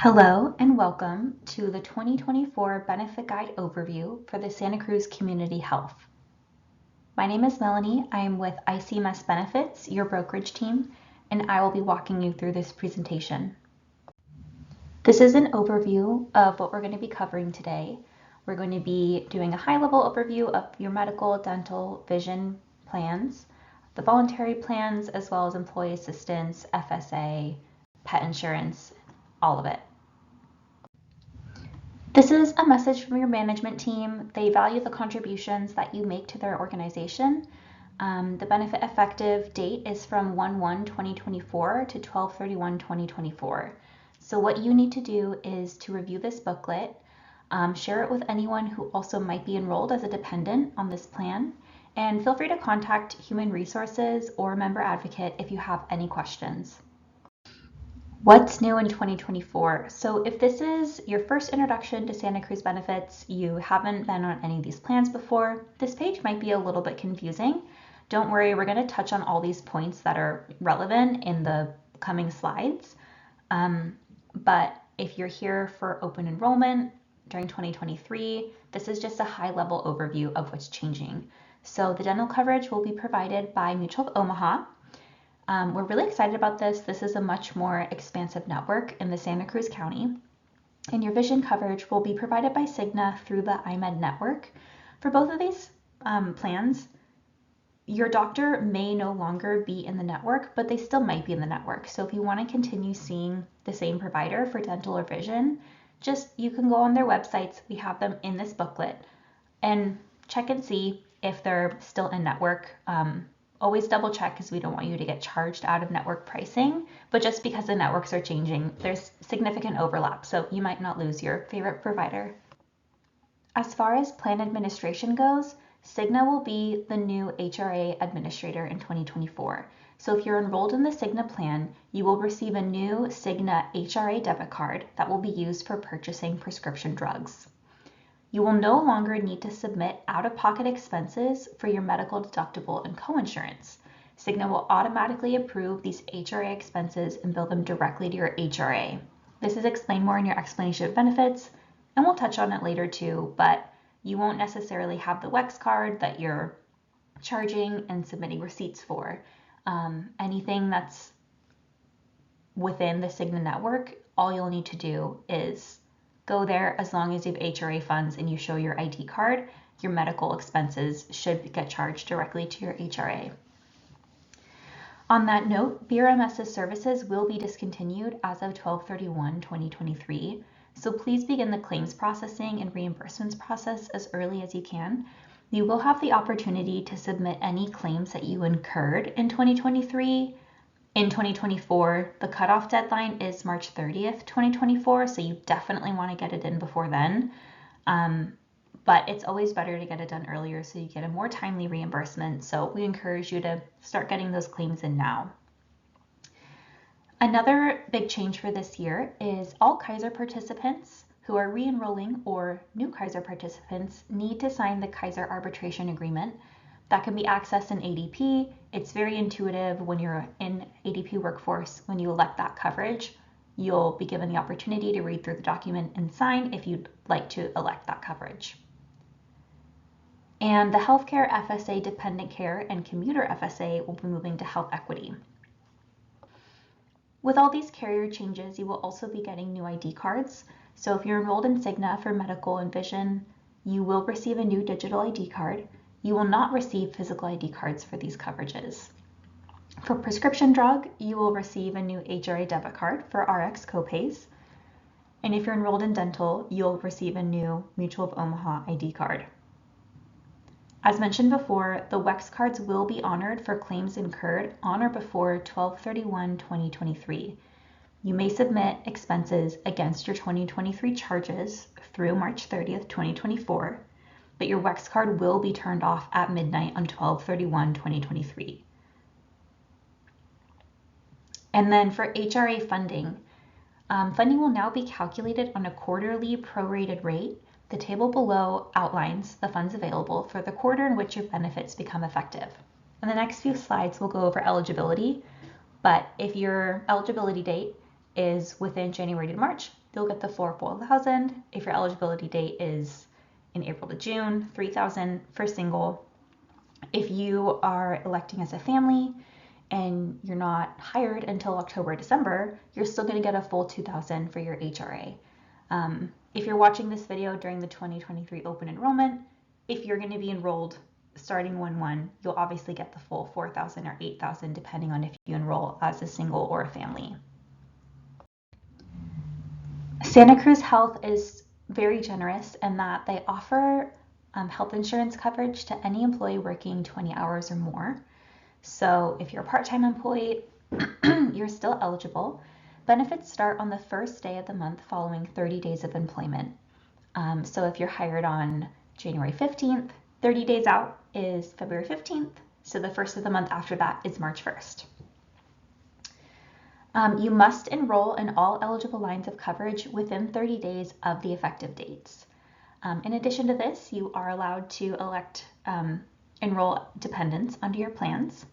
Hello and welcome to the 2024 Benefit Guide Overview for the Santa Cruz Community Health. My name is Melanie. I am with ICMS Benefits, your brokerage team, and I will be walking you through this presentation. This is an overview of what we're going to be covering today. We're going to be doing a high-level overview of your medical, dental, vision plans, the voluntary plans, as well as employee assistance, FSA, pet insurance, all of it. This is a message from your management team. They value the contributions that you make to their organization. The benefit effective date is from 1/1/2024 to 12/31/2024. So what you need to do is to review this booklet, share it with anyone who also might be enrolled as a dependent on this plan, and feel free to contact Human Resources or Member Advocate if you have any questions. What's new in 2024? So if this is your first introduction to Santa Cruz benefits, you haven't been on any of these plans before, this page might be a little bit confusing. Don't worry, we're going to touch on all these points that are relevant in the coming slides. But if you're here for open enrollment during 2023, this is just a high-level overview of what's changing. So the dental coverage will be provided by Mutual of Omaha. We're really excited about this. This is a much more expansive network in the Santa Cruz County. And your vision coverage will be provided by Cigna through the iMed network. For both of these plans, your doctor may no longer be in the network, but they still might be in the network. So if you want to continue seeing the same provider for dental or vision, you can go on their websites. We have them in this booklet and check and see if they're still in network. Always double check because we don't want you to get charged out of network pricing, but just because the networks are changing, there's significant overlap, so you might not lose your favorite provider. As far as plan administration goes, Cigna will be the new HRA administrator in 2024. So if you're enrolled in the Cigna plan, you will receive a new Cigna HRA debit card that will be used for purchasing prescription drugs. You will no longer need to submit out-of-pocket expenses for your medical deductible and coinsurance. Cigna will automatically approve these HRA expenses and bill them directly to your HRA. This is explained more in your explanation of benefits, and we'll touch on it later too, but you won't necessarily have the WEX card that you're charging and submitting receipts for. Anything that's within the Cigna network, all you'll need to do is go there. As long as you have HRA funds and you show your ID card, your medical expenses should get charged directly to your HRA. On that note, BRMS's services will be discontinued as of 12/31/2023, so please begin the claims processing and reimbursements process as early as you can. You will have the opportunity to submit any claims that you incurred in 2023. In 2024, the cutoff deadline is March 30th, 2024, so you definitely want to get it in before then. But it's always better to get it done earlier so you get a more timely reimbursement. So we encourage you to start getting those claims in now. Another big change for this year is all Kaiser participants who are re-enrolling or new Kaiser participants need to sign the Kaiser arbitration agreement. That can be accessed in ADP. It's very intuitive when you're in ADP Workforce. When you elect that coverage, you'll be given the opportunity to read through the document and sign if you'd like to elect that coverage. And the healthcare FSA, dependent care, and commuter FSA will be moving to health equity. With all these carrier changes, you will also be getting new ID cards. So if you're enrolled in Cigna for medical and vision, you will receive a new digital ID card. You will not receive physical ID cards for these coverages. For prescription drug, you will receive a new HRA debit card for RX copays. And if you're enrolled in dental, you'll receive a new Mutual of Omaha ID card. As mentioned before, the WEX cards will be honored for claims incurred on or before 12/31/2023. You may submit expenses against your 2023 charges through March 30th, 2024. But your WEX card will be turned off at midnight on 12/31/2023. And then for HRA funding, funding will now be calculated on a quarterly prorated rate. The table below outlines the funds available for the quarter in which your benefits become effective. In the next few slides, we'll go over eligibility, but if your eligibility date is within January to March, you'll get the full 4,000. If your eligibility date is in April to June, 3,000 for single. If you are electing as a family and you're not hired until October, December, you're still going to get a full 2,000 for your HRA. If you're watching this video during the 2023 open enrollment, if you're going to be enrolled starting 1/1, you'll obviously get the full 4,000 or 8,000 depending on if you enroll as a single or a family. Santa Cruz Health is very generous in that they offer health insurance coverage to any employee working 20 hours or more. So if you're a part-time employee, you're still eligible. Benefits start on the first day of the month following 30 days of employment. So if you're hired on January 15th, 30 days out is February 15th. So the first of the month after that is March 1st. You must enroll in all eligible lines of coverage within 30 days of the effective dates. In addition to this, you are allowed to enroll dependents under your plans.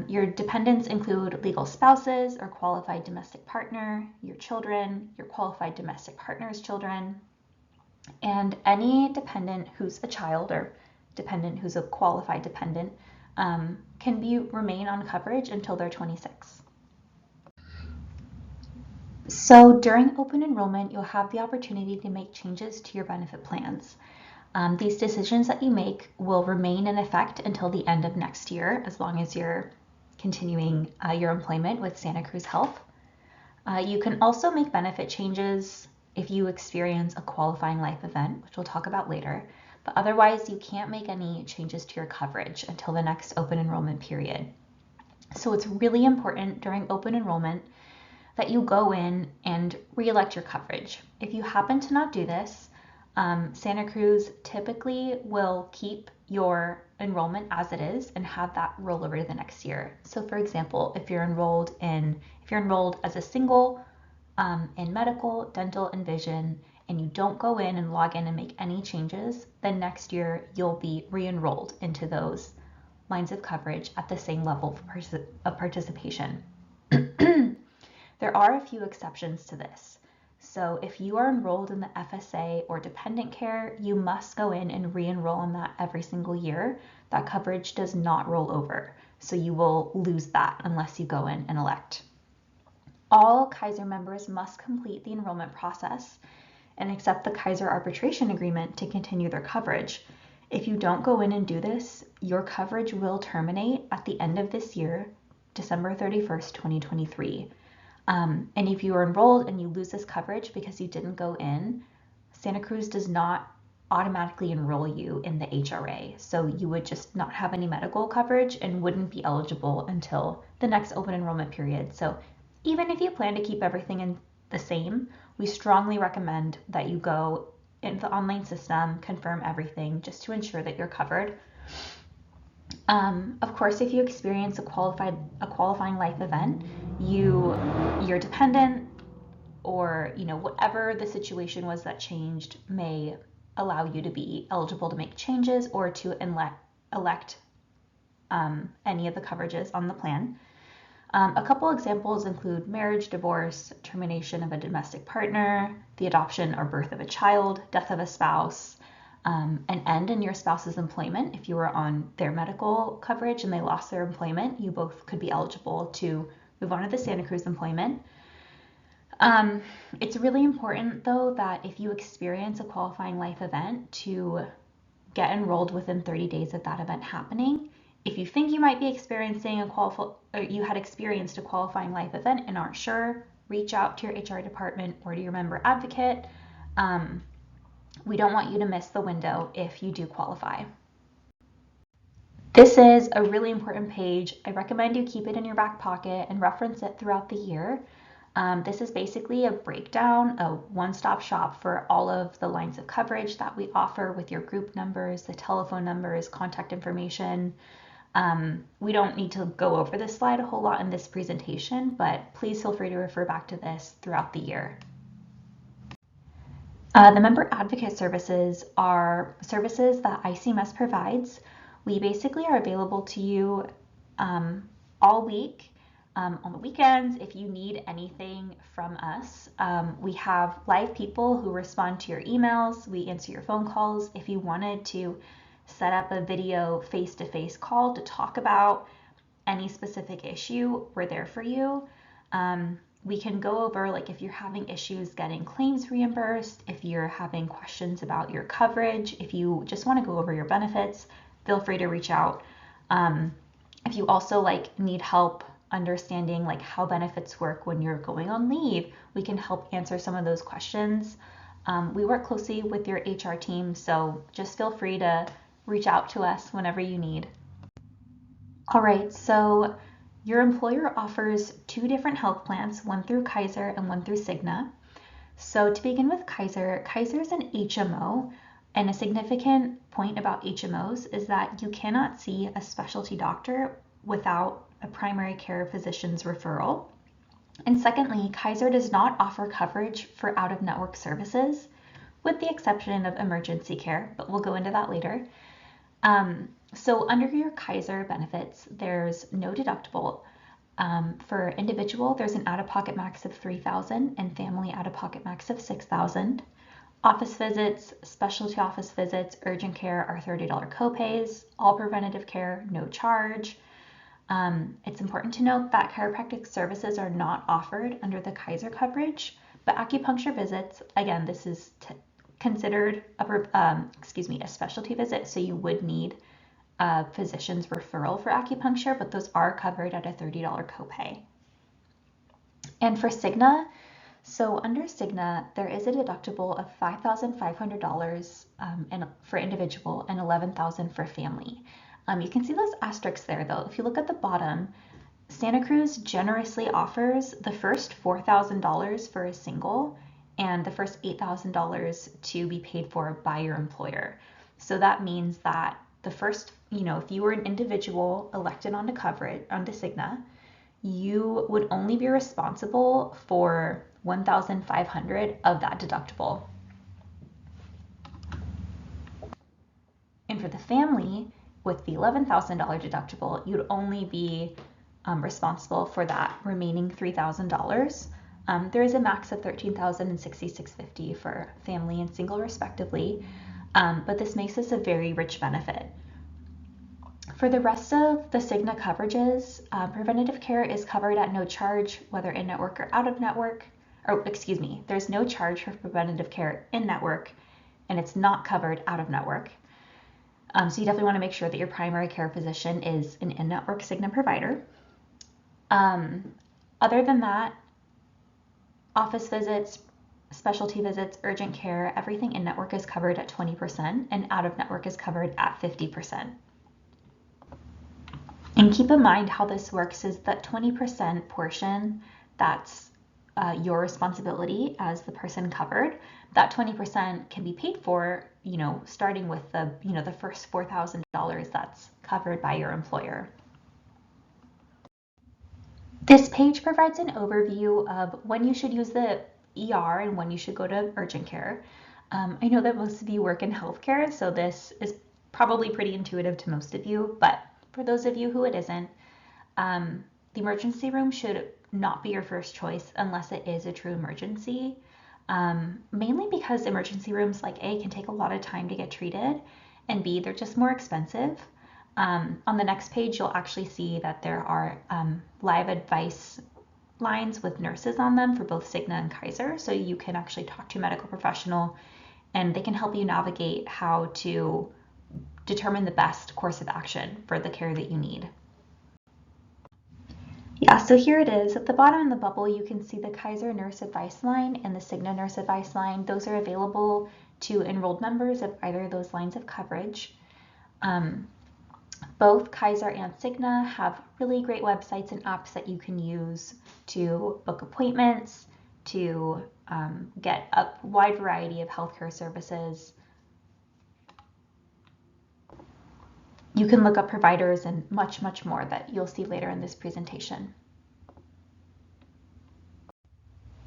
Your dependents include legal spouses or qualified domestic partner, your children, your qualified domestic partner's children, and any dependent who's a child or dependent who's a qualified dependent can remain on coverage until they're 26. So during open enrollment, you'll have the opportunity to make changes to your benefit plans. These decisions that you make will remain in effect until the end of next year, as long as you're continuing your employment with Santa Cruz Health. You can also make benefit changes if you experience a qualifying life event, which we'll talk about later, but otherwise you can't make any changes to your coverage until the next open enrollment period. So it's really important during open enrollment that you go in and re-elect your coverage. If you happen to not do this, Santa Cruz typically will keep your enrollment as it is and have that roll over to the next year. So for example, if you're enrolled as a single in medical, dental, and vision, and you don't go in and log in and make any changes, then next year you'll be re-enrolled into those lines of coverage at the same level of participation. There are a few exceptions to this. So if you are enrolled in the FSA or dependent care, you must go in and re-enroll in that every single year. That coverage does not roll over, so you will lose that unless you go in and elect. All Kaiser members must complete the enrollment process and accept the Kaiser arbitration agreement to continue their coverage. If you don't go in and do this, your coverage will terminate at the end of this year, December 31st, 2023. And if you are enrolled and you lose this coverage because you didn't go in, Santa Cruz does not automatically enroll you in the HRA. So you would just not have any medical coverage and wouldn't be eligible until the next open enrollment period. So even if you plan to keep everything the same, we strongly recommend that you go in the online system, confirm everything just to ensure that you're covered. Of course, if you experience a qualifying life event, your dependent or whatever the situation was that changed may allow you to be eligible to make changes or to elect any of the coverages on the plan. A couple examples include marriage, divorce, termination of a domestic partner, the adoption or birth of a child, death of a spouse, an end in your spouse's employment. If you were on their medical coverage and they lost their employment, you both could be eligible to move on to the Santa Cruz employment. It's really important, though, that if you experience a qualifying life event, to get enrolled within 30 days of that event happening. If you think you might be experiencing you had experienced a qualifying life event and aren't sure, reach out to your HR department or to your member advocate. We don't want you to miss the window if you do qualify. This is a really important page. I recommend you keep it in your back pocket and reference it throughout the year. This is basically a breakdown, a one-stop shop for all of the lines of coverage that we offer with your group numbers, the telephone numbers, contact information. We don't need to go over this slide a whole lot in this presentation, but please feel free to refer back to this throughout the year. The member advocate services are services that ICMS provides. We basically are available to you all week On the weekends, if you need anything from us, we have live people who respond to your emails. We answer your phone calls. If you wanted to set up a video face-to-face call to talk about any specific issue, we're there for you. We can go over, like, if you're having issues getting claims reimbursed, if you're having questions about your coverage, if you just want to go over your benefits, feel free to reach out. If you also need help understanding how benefits work when you're going on leave, we can help answer some of those questions. We work closely with your HR team, so just feel free to reach out to us whenever you need. All right, so your employer offers 2 different health plans, one through Kaiser and one through Cigna. So to begin with Kaiser is an HMO, and a significant point about HMOs is that you cannot see a specialty doctor without a primary care physician's referral. And secondly, Kaiser does not offer coverage for out-of-network services, with the exception of emergency care, but we'll go into that later. So under your Kaiser benefits, there's no deductible. For individual, there's an out-of-pocket max of $3,000 and family out-of-pocket max of $6,000. Office visits, specialty office visits, urgent care are $30 copays. All preventative care, no charge. It's important to note that chiropractic services are not offered under the Kaiser coverage, but acupuncture visits, again, this is considered a specialty visit, so you would need a physician's referral for acupuncture, but those are covered at a $30 copay. And for Cigna, so under Cigna, there is a deductible of $5,500 for individual and $11,000 for family. You can see those asterisks there, though. If you look at the bottom, Santa Cruz generously offers the first $4,000 for a single and the first $8,000 to be paid for by your employer. So that means that the first, if you were an individual elected onto Cigna, you would only be responsible for $1,500 of that deductible. And for the family, with the $11,000 deductible, you'd only be responsible for that remaining $3,000. There is a max of $13,000 and $6,650 for family and single respectively, but this makes this a very rich benefit. For the rest of the Cigna coverages, preventative care is covered at no charge, whether in-network or out-of-network. There's no charge for preventative care in-network, and it's not covered out-of-network. So you definitely want to make sure that your primary care physician is an in-network Cigna provider. Other than that, office visits, specialty visits, urgent care, everything in-network is covered at 20%, and out-of-network is covered at 50%. And keep in mind how this works is that 20% portion, that's your responsibility as the person covered. That 20% can be paid for, starting with the first $4,000 that's covered by your employer. This page provides an overview of when you should use the ER and when you should go to urgent care. I know that most of you work in healthcare, so this is probably pretty intuitive to most of you, but for those of you who it isn't, the emergency room should not be your first choice unless it is a true emergency, mainly because emergency rooms, A, can take a lot of time to get treated, and B, they're just more expensive. On the next page, you'll actually see that there are live advice lines with nurses on them for both Cigna and Kaiser, so you can actually talk to a medical professional and they can help you navigate how to determine the best course of action for the care that you need. Yeah, so here it is. At the bottom of the bubble, you can see the Kaiser Nurse Advice line and the Cigna Nurse Advice line. Those are available to enrolled members of either of those lines of coverage. Both Kaiser and Cigna have really great websites and apps that you can use to book appointments, to get a wide variety of healthcare services. You can look up providers and much, much more that you'll see later in this presentation.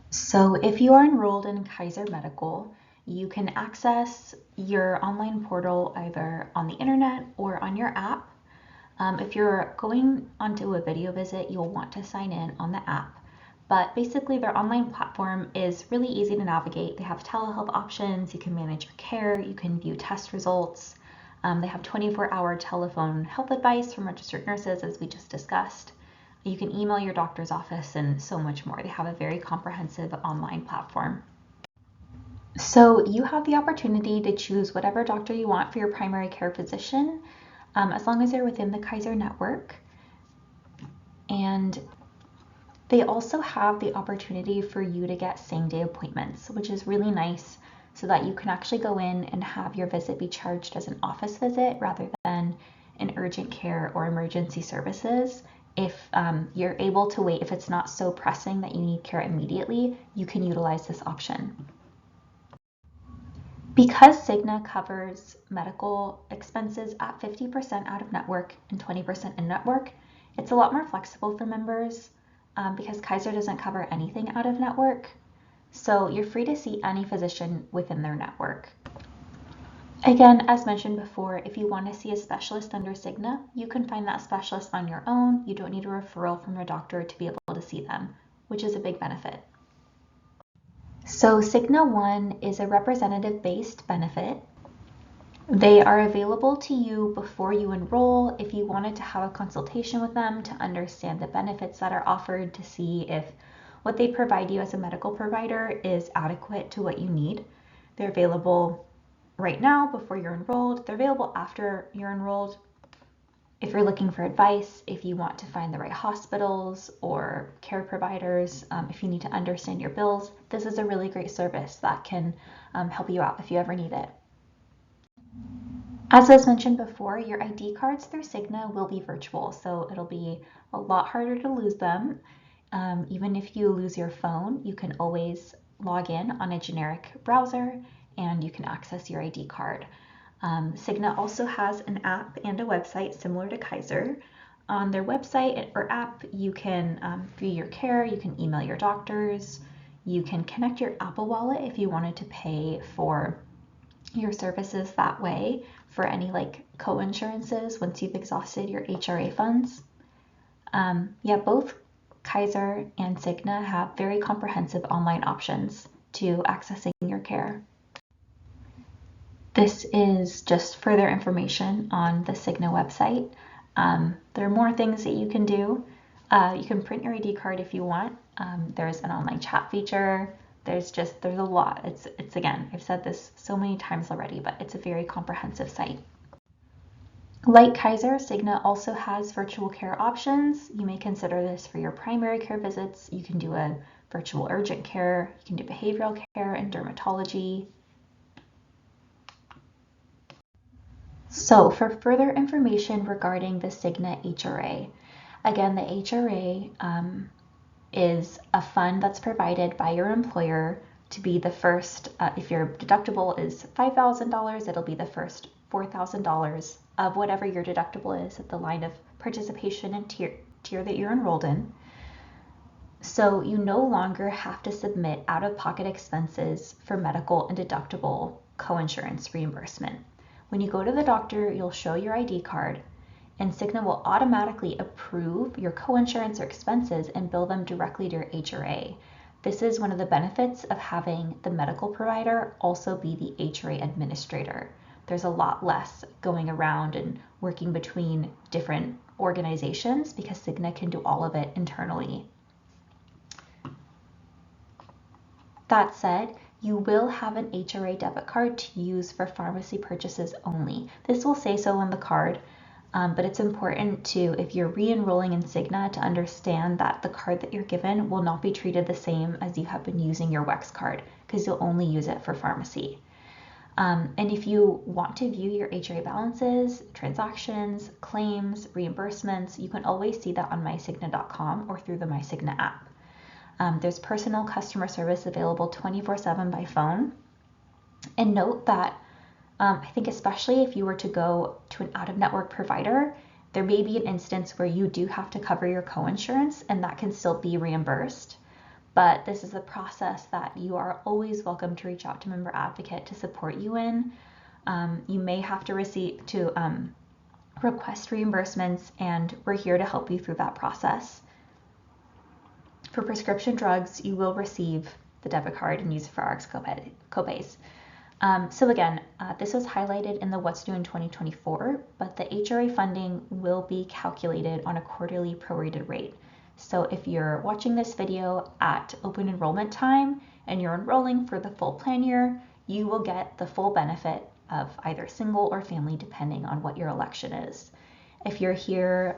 So if you are enrolled in Kaiser Medical, you can access your online portal either on the internet or on your app. If you're going onto a video visit, you'll want to sign in on the app. But basically, their online platform is really easy to navigate. They have telehealth options, you can manage your care, you can view test results. They have 24-hour telephone health advice from registered nurses, as we just discussed. You can email your doctor's office and so much more. They have a very comprehensive online platform. So you have the opportunity to choose whatever doctor you want for your primary care physician, as long as they're within the Kaiser network. And they also have the opportunity for you to get same-day appointments, which is really nice, so that you can actually go in and have your visit be charged as an office visit rather than an urgent care or emergency services. If you're able to wait, if it's not so pressing that you need care immediately, you can utilize this option. Because Cigna covers medical expenses at 50% out of network and 20% in network, it's a lot more flexible for members because Kaiser doesn't cover anything out of network. So you're free to see any physician within their network. Again, as mentioned before, if you want to see a specialist under Cigna, you can find that specialist on your own. You don't need a referral from your doctor to be able to see them, which is a big benefit. So Cigna One is a representative-based benefit. They are available to you before you enroll if you wanted to have a consultation with them to understand the benefits that are offered, to see if what they provide you as a medical provider is adequate to what you need. They're available right now before you're enrolled. They're available after you're enrolled. If you're looking for advice, if you want to find the right hospitals or care providers, if you need to understand your bills, this is a really great service that can help you out if you ever need it. As was mentioned before, your ID cards through Cigna will be virtual, so it'll be a lot harder to lose them. Even if you lose your phone, you can always log in on a generic browser and you can access your ID card. Cigna also has an app and a website similar to Kaiser. On their website or app, you can view your care, you can email your doctors, you can connect your Apple Wallet if you wanted to pay for your services that way for any like co-insurances once you've exhausted your HRA funds. Both Kaiser and Cigna have very comprehensive online options to accessing your care. This is just further information on the Cigna website. There are more things that you can do. You can print your ID card if you want. There's an online chat feature. There's a lot. It's again, I've said this so many times already, but it's a very comprehensive site. Like Kaiser, Cigna also has virtual care options. You may consider this for your primary care visits. You can do a virtual urgent care. You can do behavioral care and dermatology. So for further information regarding the Cigna HRA, again, the HRA is a fund that's provided by your employer to be the first, if your deductible is $5,000, it'll be the first $4,000 of whatever your deductible is at the line of participation and tier that you're enrolled in. So you no longer have to submit out-of-pocket expenses for medical and deductible coinsurance reimbursement. When you go to the doctor, you'll show your ID card, and Cigna will automatically approve your coinsurance or expenses and bill them directly to your HRA. This is one of the benefits of having the medical provider also be the HRA administrator. There's a lot less going around and working between different organizations because Cigna can do all of it internally. That said, you will have an HRA debit card to use for pharmacy purchases only. This will say so on the card, but it's important to, if you're re-enrolling in Cigna, to understand that the card that you're given will not be treated the same as you have been using your WEX card, because you'll only use it for pharmacy. And if you want to view your HRA balances, transactions, claims, reimbursements, you can always see that on mycigna.com or through the MyCigna app. There's personal customer service available 24/7 by phone. And note that I think especially if you were to go to an out-of-network provider, there may be an instance where you do have to cover your coinsurance and that can still be reimbursed. But this is a process that you are always welcome to reach out to Member Advocate to support you in. You may have to request reimbursements, and we're here to help you through that process. For prescription drugs, you will receive the debit card and use it for RX copays. So again, this was highlighted in the What's New in 2024, but the HRA funding will be calculated on a quarterly prorated rate. So if you're watching this video at open enrollment time and you're enrolling for the full plan year, you will get the full benefit of either single or family depending on what your election is. If you're here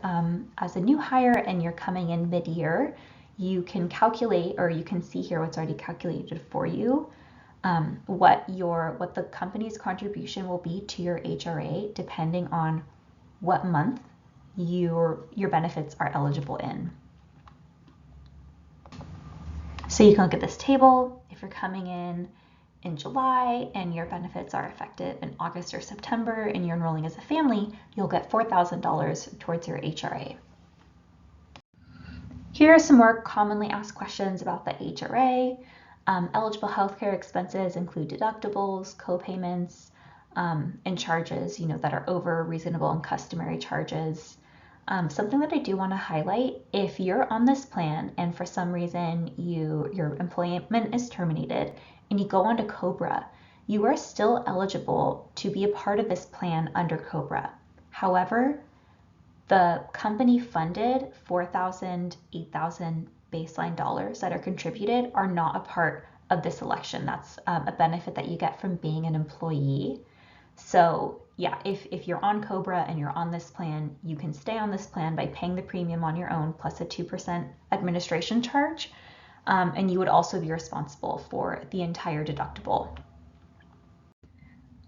as a new hire and you're coming in mid-year, you can calculate, or you can see here what's already calculated for you, what the company's contribution will be to your HRA depending on what month your benefits are eligible in. So you can look at this table. If you're coming in July and your benefits are effective in August or September and you're enrolling as a family, you'll get $4,000 towards your HRA. Here are some more commonly asked questions about the HRA. Eligible healthcare expenses include deductibles, co-payments, and charges, that are over reasonable and customary charges. Something that I do want to highlight, if you're on this plan and for some reason your employment is terminated and you go onto COBRA, you are still eligible to be a part of this plan under COBRA. However, the company funded $4,000, $8,000 baseline dollars that are contributed are not a part of this election. That's a benefit that you get from being an employee. So yeah, if you're on COBRA and you're on this plan, you can stay on this plan by paying the premium on your own plus a 2% administration charge. And you would also be responsible for the entire deductible.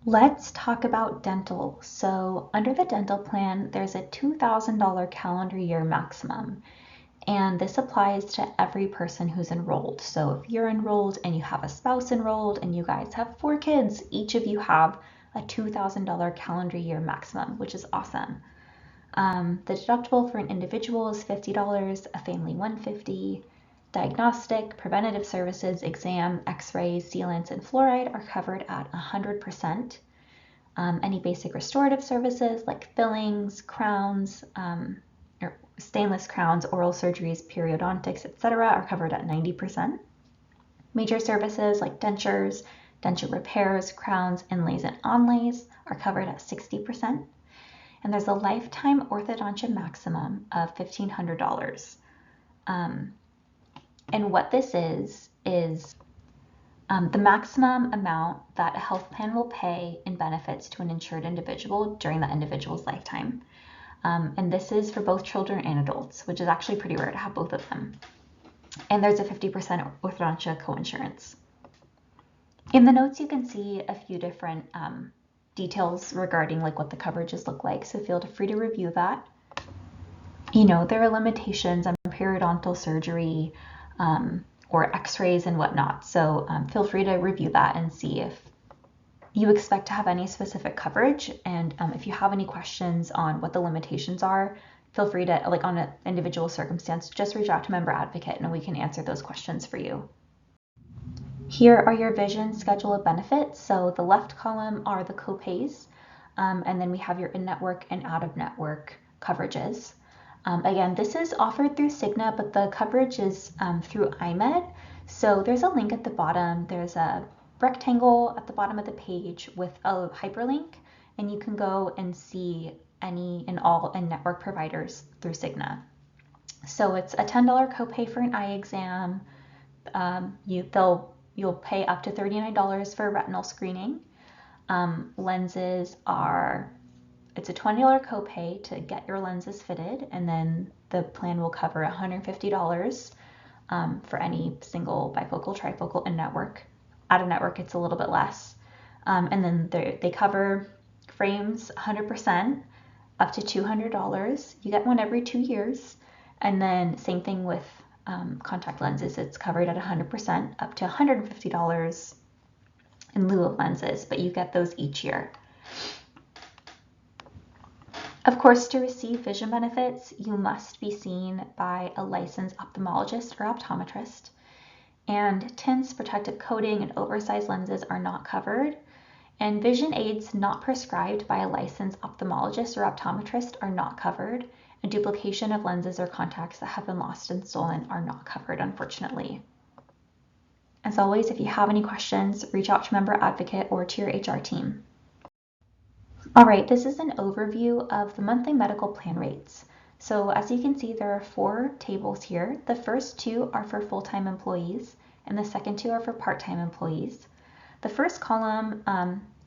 Let's talk about dental. So under the dental plan, there's a $2,000 calendar year maximum. And this applies to every person who's enrolled. So if you're enrolled and you have a spouse enrolled and you guys have 4 kids, each of you have a $2,000 calendar year maximum, which is awesome. The deductible for an individual is $50, a family $150. Diagnostic, preventative services, exam, x-rays, sealants, and fluoride are covered at 100%. Any basic restorative services like fillings, crowns, or stainless crowns, oral surgeries, periodontics, etc. are covered at 90%. Major services like dentures, denture repairs, crowns, inlays, and onlays are covered at 60%. And there's a lifetime orthodontia maximum of $1,500. And what this is the maximum amount that a health plan will pay in benefits to an insured individual during that individual's lifetime. And this is for both children and adults, which is actually pretty rare to have both of them. And there's a 50% orthodontia coinsurance. In the notes, you can see a few different details regarding what the coverages look like, so feel free to review that. There are limitations on periodontal surgery, or x-rays and whatnot. So feel free to review that and see if you expect to have any specific coverage. And if you have any questions on what the limitations are, feel free to, on an individual circumstance, just reach out to Member Advocate and we can answer those questions for you. Here are your vision schedule of benefits. So the left column are the copays, and then we have your in-network and out-of-network coverages. Again, this is offered through Cigna, but the coverage is through IMED. So there's a link at the bottom. There's a rectangle at the bottom of the page with a hyperlink, and you can go and see any and all in-network providers through Cigna. So it's a $10 copay for an eye exam. You'll pay up to $39 for a retinal screening. Lenses it's a $20 copay to get your lenses fitted, and then the plan will cover $150 for any single, bifocal, trifocal, and network. Out of network, it's a little bit less. And then they cover frames 100%, up to $200. You get one every 2 years. And then same thing with contact lenses. It's covered at 100%, up to $150 in lieu of lenses, but you get those each year. Of course, to receive vision benefits, you must be seen by a licensed ophthalmologist or optometrist. And tints, protective coating, and oversized lenses are not covered. And vision aids not prescribed by a licensed ophthalmologist or optometrist are not covered, and duplication of lenses or contacts that have been lost and stolen are not covered, unfortunately. As always, if you have any questions, reach out to Member Advocate or to your HR team. All right, this is an overview of the monthly medical plan rates. So as you can see, there are 4 tables here. The first 2 are for full-time employees, and the second 2 are for part-time employees. The first column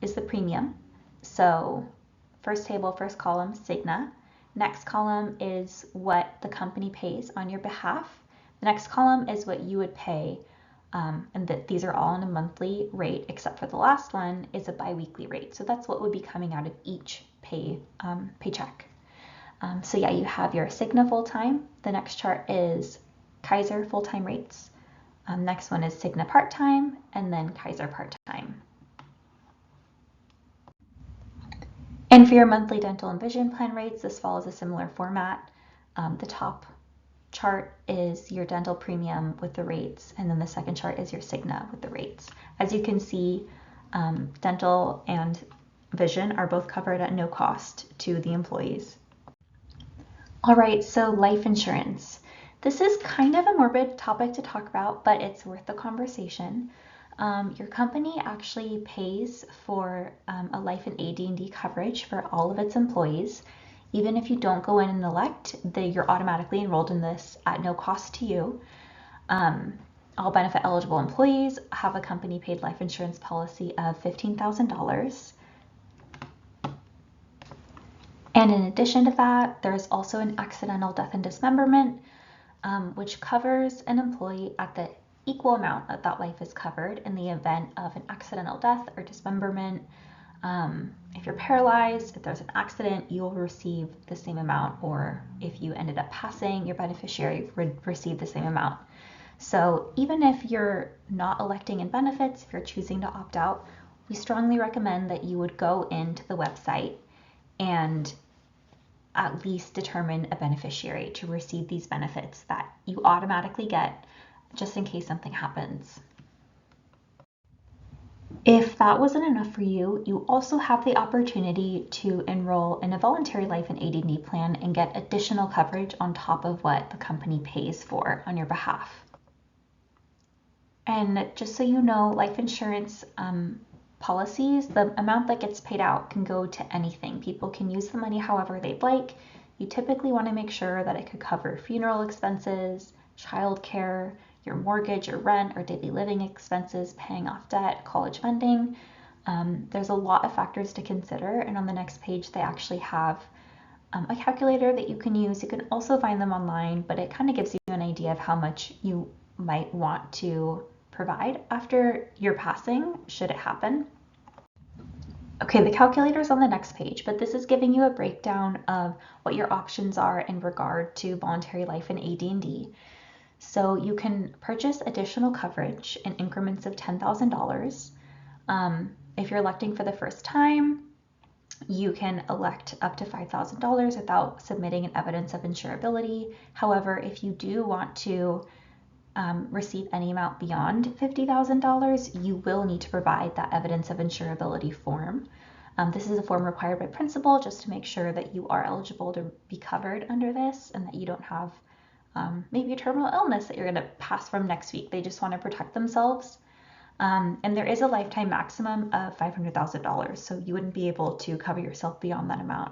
is the premium. So first table, first column, Cigna. Next column is what the company pays on your behalf. The next column is what you would pay, and these are all on a monthly rate, except for the last one is a biweekly rate. So that's what would be coming out of each paycheck. So yeah, you have your Cigna full-time. The next chart is Kaiser full-time rates. Next one is Cigna part-time, and then Kaiser part-time. And for your monthly dental and vision plan rates, this follows a similar format. The top chart is your dental premium with the rates, and then the second chart is your Cigna with the rates. As you can see, dental and vision are both covered at no cost to the employees. All right, so life insurance. This is kind of a morbid topic to talk about, but it's worth the conversation. Your company actually pays for a life and AD&D coverage for all of its employees. Even if you don't go in and elect, you're automatically enrolled in this at no cost to you. All benefit eligible employees have a company paid life insurance policy of $15,000. And in addition to that, there's also an accidental death and dismemberment, which covers an employee at the equal amount that life is covered in the event of an accidental death or dismemberment. If you're paralyzed, if there's an accident, you'll receive the same amount, or if you ended up passing, your beneficiary would receive the same amount. So even if you're not electing in benefits, if you're choosing to opt out, we strongly recommend that you would go into the website and at least determine a beneficiary to receive these benefits that you automatically get just in case something happens. If that wasn't enough for you, you also have the opportunity to enroll in a voluntary life and AD&D plan and get additional coverage on top of what the company pays for on your behalf. And just so you know, life insurance policies, the amount that gets paid out can go to anything. People can use the money however they'd like. You typically want to make sure that it could cover funeral expenses, childcare, your mortgage or rent or daily living expenses, paying off debt, college funding. There's a lot of factors to consider, and on the next page they actually have a calculator that you can use. You can also find them online, but it kind of gives you an idea of how much you might want to provide after your passing, should it happen. Okay, the calculator is on the next page, but this is giving you a breakdown of what your options are in regard to voluntary life and AD&D. So you can purchase additional coverage in increments of $10,000. If you're electing for the first time, you can elect up to $5,000 without submitting an evidence of insurability. However, if you do want to receive any amount beyond $50,000, you will need to provide that evidence of insurability form. This is a form required by principal just to make sure that you are eligible to be covered under this and that you don't have maybe a terminal illness that you're going to pass from next week. They just want to protect themselves. And there is a lifetime maximum of $500,000, so you wouldn't be able to cover yourself beyond that amount.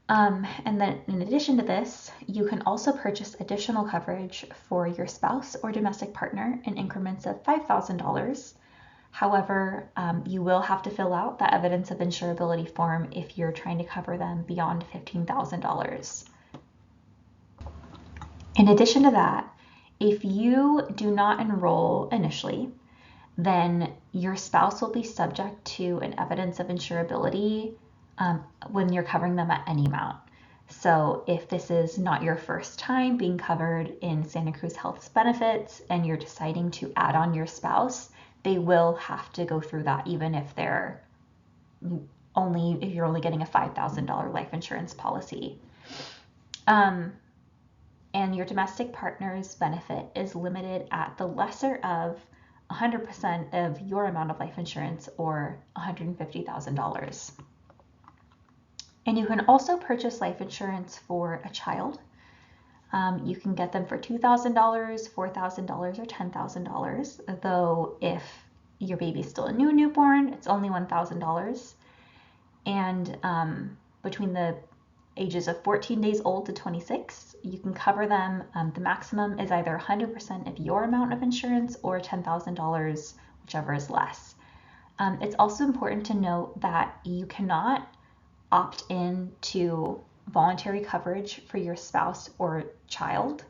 And then in addition to this, you can also purchase additional coverage for your spouse or domestic partner in increments of $5,000. However, you will have to fill out the evidence of insurability form if you're trying to cover them beyond $15,000. In addition to that, if you do not enroll initially, then your spouse will be subject to an evidence of insurability when you're covering them at any amount. So if this is not your first time being covered in Santa Cruz Health's benefits and you're deciding to add on your spouse, they will have to go through that even if you're only getting a $5,000 life insurance policy. And your domestic partner's benefit is limited at the lesser of 100% of your amount of life insurance, or $150,000. And you can also purchase life insurance for a child. You can get them for $2,000, $4,000, or $10,000, though if your baby's still a newborn, it's only $1,000. And between the ages of 14 days old to 26, you can cover them. The maximum is either 100% of your amount of insurance or $10,000, whichever is less. It's also important to note that you cannot opt in to voluntary coverage for your spouse or child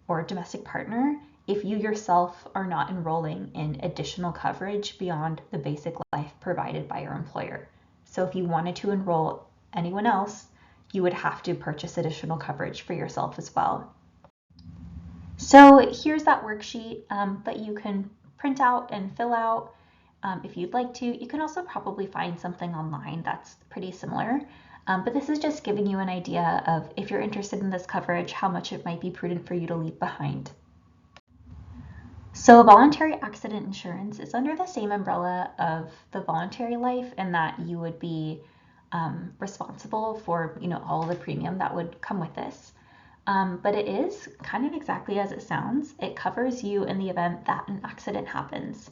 or domestic partner if you yourself are not enrolling in additional coverage beyond the basic life provided by your employer. So if you wanted to enroll anyone else, you would have to purchase additional coverage for yourself as well. So here's that worksheet that you can print out and fill out if you'd like to. You can also probably find something online that's pretty similar. But this is just giving you an idea of, if you're interested in this coverage, how much it might be prudent for you to leave behind. So voluntary accident insurance is under the same umbrella of the voluntary life, in that you would be responsible for all of the premium that would come with this. But it is kind of exactly as it sounds. It covers you in the event that an accident happens.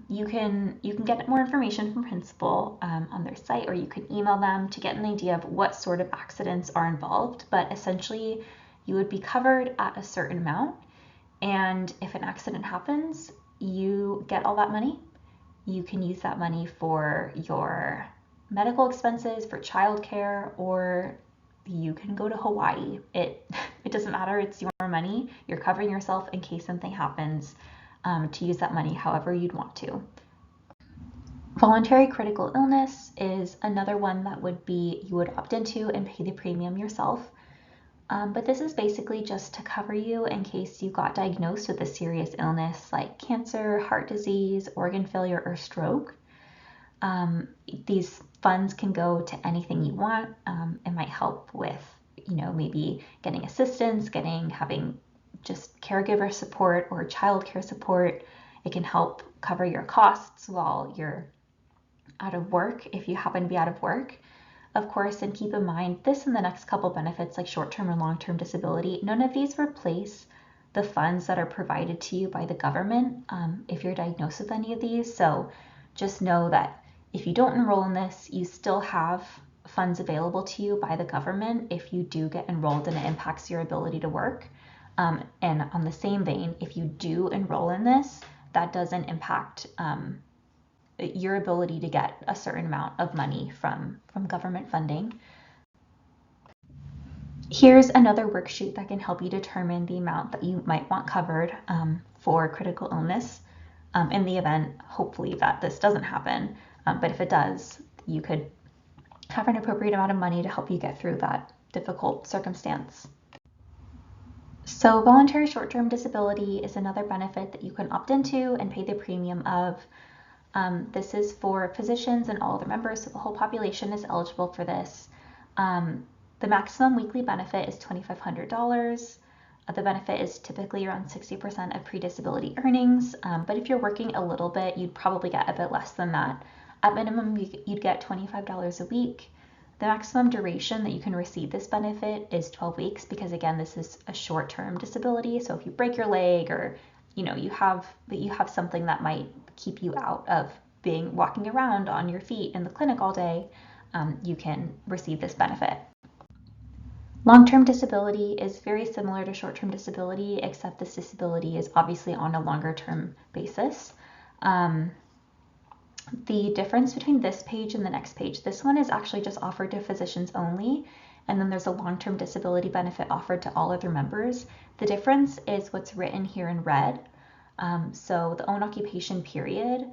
You can get more information from Principal on their site, or you can email them to get an idea of what sort of accidents are involved. But essentially, you would be covered at a certain amount, and if an accident happens, you get all that money. You can use that money for your medical expenses, for childcare, or you can go to Hawaii. It doesn't matter. It's your money. You're covering yourself in case something happens. To use that money however you'd want to. Voluntary critical illness is another one that you would opt into and pay the premium yourself. But this is basically just to cover you in case you got diagnosed with a serious illness like cancer, heart disease, organ failure, or stroke. These funds can go to anything you want. It might help with, maybe getting assistance, having just caregiver support or childcare support. It can help cover your costs while you're out of work, if you happen to be out of work, of course. And keep in mind, this and the next couple benefits, like short-term and long-term disability, none of these replace the funds that are provided to you by the government if you're diagnosed with any of these. So just know that if you don't enroll in this, you still have funds available to you by the government if you do get enrolled and it impacts your ability to work. And on the same vein, if you do enroll in this, that doesn't impact your ability to get a certain amount of money from government funding. Here's another worksheet that can help you determine the amount that you might want covered for critical illness in the event, hopefully, that this doesn't happen. But if it does, you could have an appropriate amount of money to help you get through that difficult circumstance. So voluntary short-term disability is another benefit that you can opt into and pay the premium of. This is for physicians and all other members, so the whole population is eligible for this. The maximum weekly benefit is $2,500. The benefit is typically around 60% of pre-disability earnings, but if you're working a little bit, you'd probably get a bit less than that. At minimum, you'd get $25 a week. The maximum duration that you can receive this benefit is 12 weeks because, again, this is a short-term disability. So if you break your leg, or you have something that might keep you out of walking around on your feet in the clinic all day, you can receive this benefit. Long-term disability is very similar to short-term disability, except this disability is obviously on a longer-term basis. The difference between this page and the next page, this one is actually just offered to physicians only, and then there's a long-term disability benefit offered to all other members. The difference is what's written here in red. So the own occupation period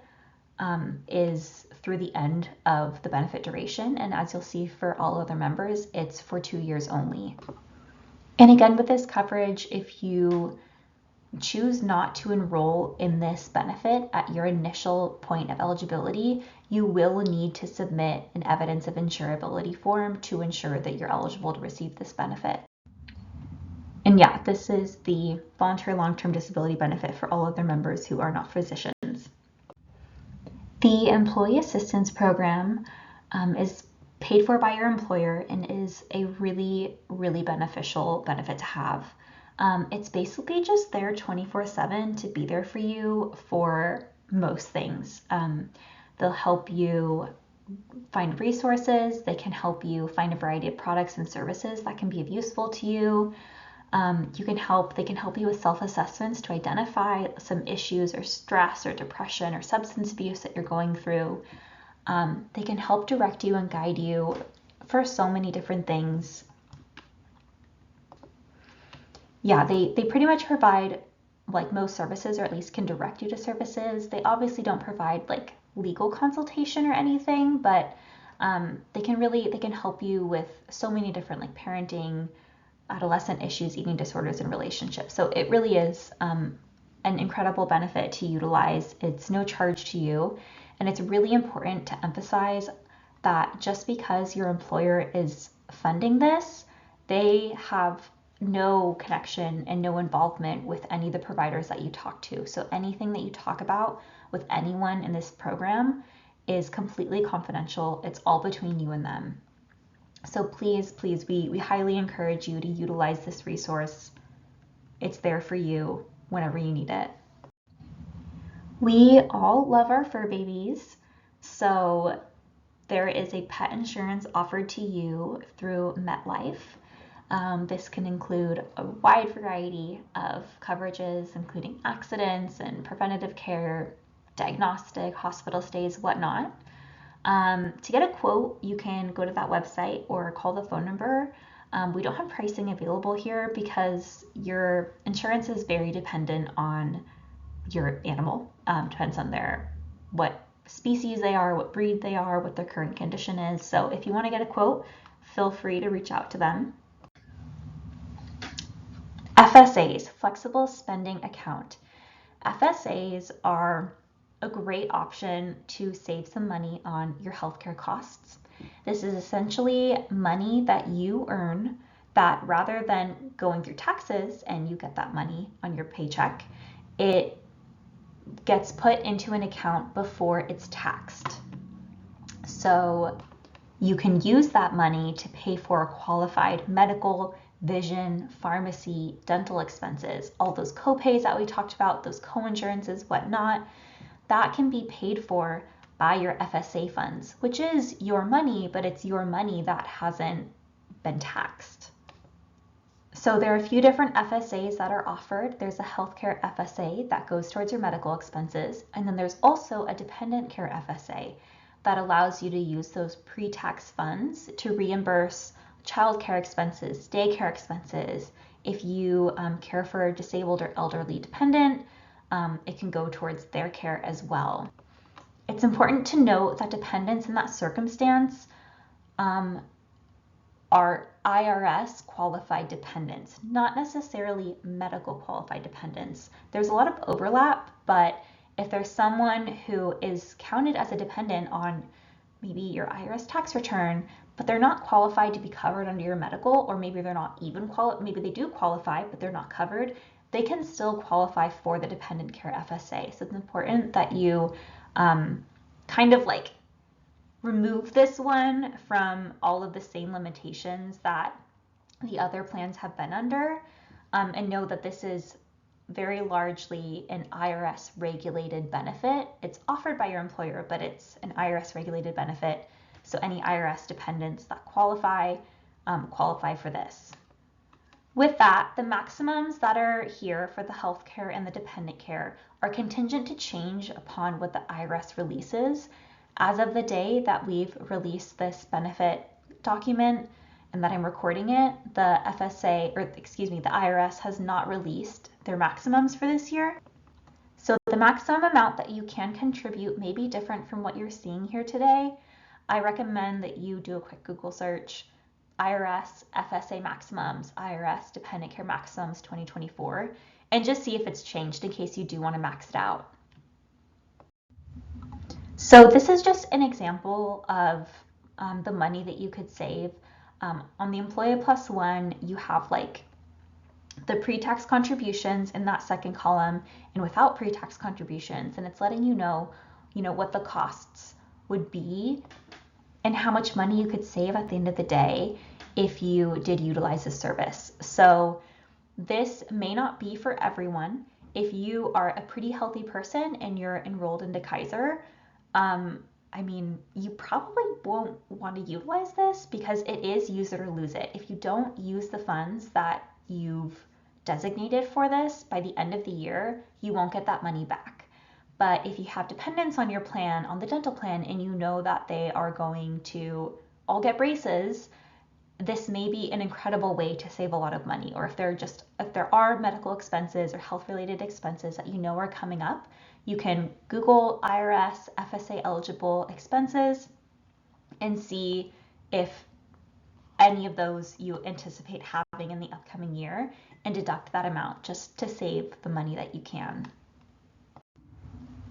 is through the end of the benefit duration, and as you'll see for all other members, it's for 2 years only. And again, with this coverage, if you choose not to enroll in this benefit at your initial point of eligibility, you will need to submit an evidence of insurability form to ensure that you're eligible to receive this benefit. And yeah, this is the voluntary long-term disability benefit for all of their members who are not physicians. The Employee Assistance Program is paid for by your employer and is a really, really beneficial benefit to have. It's basically just there 24/7 to be there for you for most things. They'll help you find resources. They can help you find a variety of products and services that can be useful to you. They can help you with self-assessments to identify some issues or stress or depression or substance abuse that you're going through. They can help direct you and guide you for so many different things. Yeah, they pretty much provide like most services, or at least can direct you to services. They obviously don't provide like legal consultation or anything, but they can help you with so many different like parenting, adolescent issues, eating disorders, and relationships. So it really is an incredible benefit to utilize. It's no charge to you. And it's really important to emphasize that just because your employer is funding this, they have no connection and no involvement with any of the providers that you talk to. So anything that you talk about with anyone in this program is completely confidential. It's all between you and them. So please, we highly encourage you to utilize this resource. It's there for you whenever you need it. We all love our fur babies, so there is a pet insurance offered to you through MetLife. This can include a wide variety of coverages, including accidents and preventative care, diagnostic, hospital stays, whatnot. To get a quote, you can go to that website or call the phone number. We don't have pricing available here because your insurance is very dependent on your animal. Depends on what species they are, what breed they are, what their current condition is. So if you want to get a quote, feel free to reach out to them. FSAs, Flexible Spending Account. FSAs are a great option to save some money on your healthcare costs. This is essentially money that you earn that rather than going through taxes and you get that money on your paycheck, it gets put into an account before it's taxed. So you can use that money to pay for qualified medical, vision, pharmacy, dental expenses, all those co-pays that we talked about, those co-insurances, whatnot. That can be paid for by your FSA funds, which is your money, but it's your money that hasn't been taxed. So there are a few different FSAs that are offered. There's a healthcare FSA that goes towards your medical expenses, and then there's also a dependent care FSA that allows you to use those pre-tax funds to reimburse childcare expenses, daycare expenses. If you care for a disabled or elderly dependent, it can go towards their care as well. It's important to note that dependents in that circumstance are IRS qualified dependents, not necessarily medical qualified dependents. There's a lot of overlap, but if there's someone who is counted as a dependent on maybe your IRS tax return, but they're not qualified to be covered under your medical, or maybe they're not even maybe they do qualify, but they're not covered, they can still qualify for the dependent care FSA. So it's important that you kind of like remove this one from all of the same limitations that the other plans have been under, and know that this is very largely an IRS regulated benefit. It's offered by your employer, but it's an IRS regulated benefit. So any IRS dependents that qualify for this. With that, the maximums that are here for the healthcare and the dependent care are contingent to change upon what the IRS releases. As of the day that we've released this benefit document and that I'm recording it, the IRS has not released their maximums for this year. So the maximum amount that you can contribute may be different from what you're seeing here today. I recommend that you do a quick Google search, IRS FSA maximums, IRS dependent care maximums 2024, and just see if it's changed in case you do want to max it out. So this is just an example of the money that you could save. On the Employee Plus One, you have like the pre-tax contributions in that second column and without pre-tax contributions, and it's letting you know what the costs would be and how much money you could save at the end of the day if you did utilize this service. So this may not be for everyone. If you are a pretty healthy person and you're enrolled into Kaiser, you probably won't want to utilize this because it is use it or lose it. If you don't use the funds that you've designated for this by the end of the year, you won't get that money back. But if you have dependents on your plan, on the dental plan, and you know that they are going to all get braces, this may be an incredible way to save a lot of money. Or if there are medical expenses or health related expenses that you know are coming up, you can Google IRS FSA eligible expenses and see if any of those you anticipate having in the upcoming year and deduct that amount just to save the money that you can.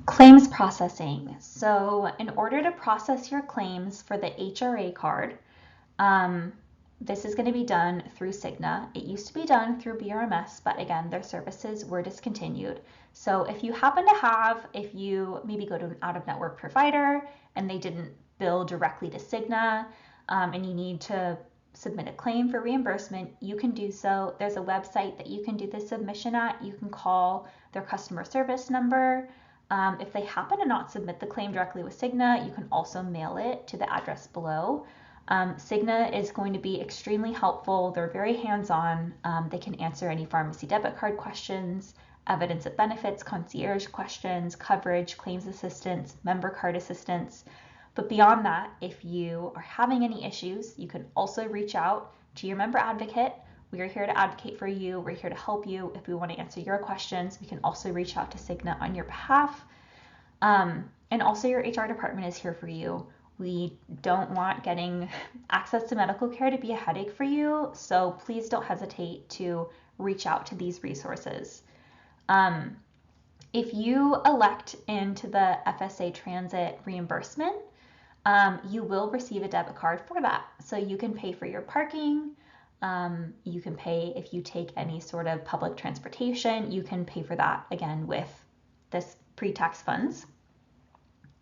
Claims processing. So in order to process your claims for the HRA card, this is going to be done through Cigna. It used to be done through BRMS, but again, their services were discontinued. So if you maybe go to an out-of-network provider and they didn't bill directly to Cigna, and you need to submit a claim for reimbursement, you can do so. There's a website that you can do the submission at. You can call their customer service number. If they happen to not submit the claim directly with Cigna, you can also mail it to the address below. Cigna is going to be extremely helpful. They're very hands-on. They can answer any pharmacy debit card questions, evidence of benefits, concierge questions, coverage, claims assistance, member card assistance. But beyond that, if you are having any issues, you can also reach out to your member advocate. We are here to advocate for you. We're here to help you. If we want to answer your questions, we can also reach out to Cigna on your behalf. And also your HR department is here for you. We don't want getting access to medical care to be a headache for you, so please don't hesitate to reach out to these resources. If you elect into the FSA Transit reimbursement, you will receive a debit card for that. So you can pay for your parking, you can pay if you take any sort of public transportation, you can pay for that again with this pre-tax funds.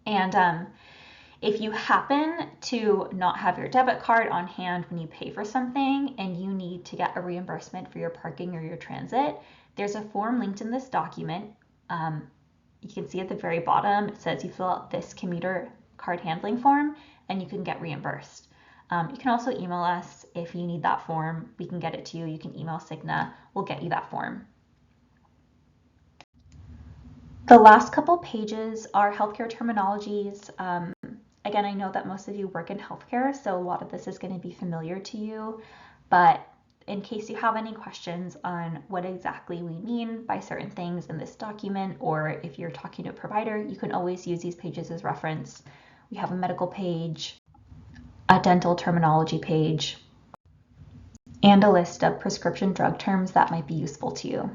And if you happen to not have your debit card on hand when you pay for something and you need to get a reimbursement for your parking or your transit, there's a form linked in this document. You can see at the very bottom, it says you fill out this commuter card handling form and you can get reimbursed. You can also email us if you need that form. We can get it to you. You can email Cigna. We'll get you that form. The last couple pages are healthcare terminologies. Again, I know that most of you work in healthcare, so a lot of this is going to be familiar to you, but in case you have any questions on what exactly we mean by certain things in this document, or if you're talking to a provider, you can always use these pages as reference. We have a medical page, a dental terminology page, and a list of prescription drug terms that might be useful to you.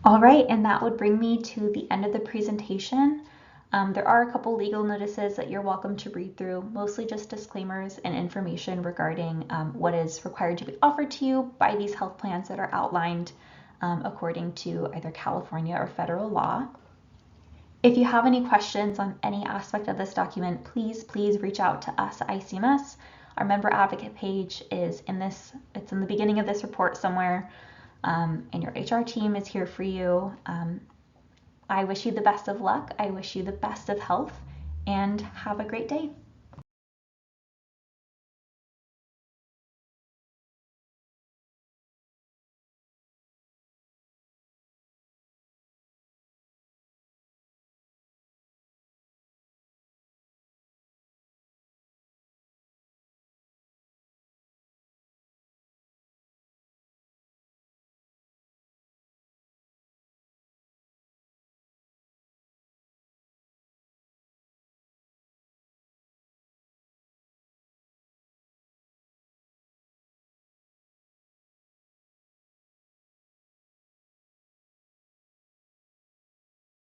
All right, and that would bring me to the end of the presentation. There are a couple legal notices that you're welcome to read through, mostly just disclaimers and information regarding what is required to be offered to you by these health plans that are outlined according to either California or federal law. If you have any questions on any aspect of this document, please reach out to us at ICMS. Our member advocate page is it's in the beginning of this report somewhere, and your HR team is here for you. I wish you the best of luck. I wish you the best of health, and have a great day.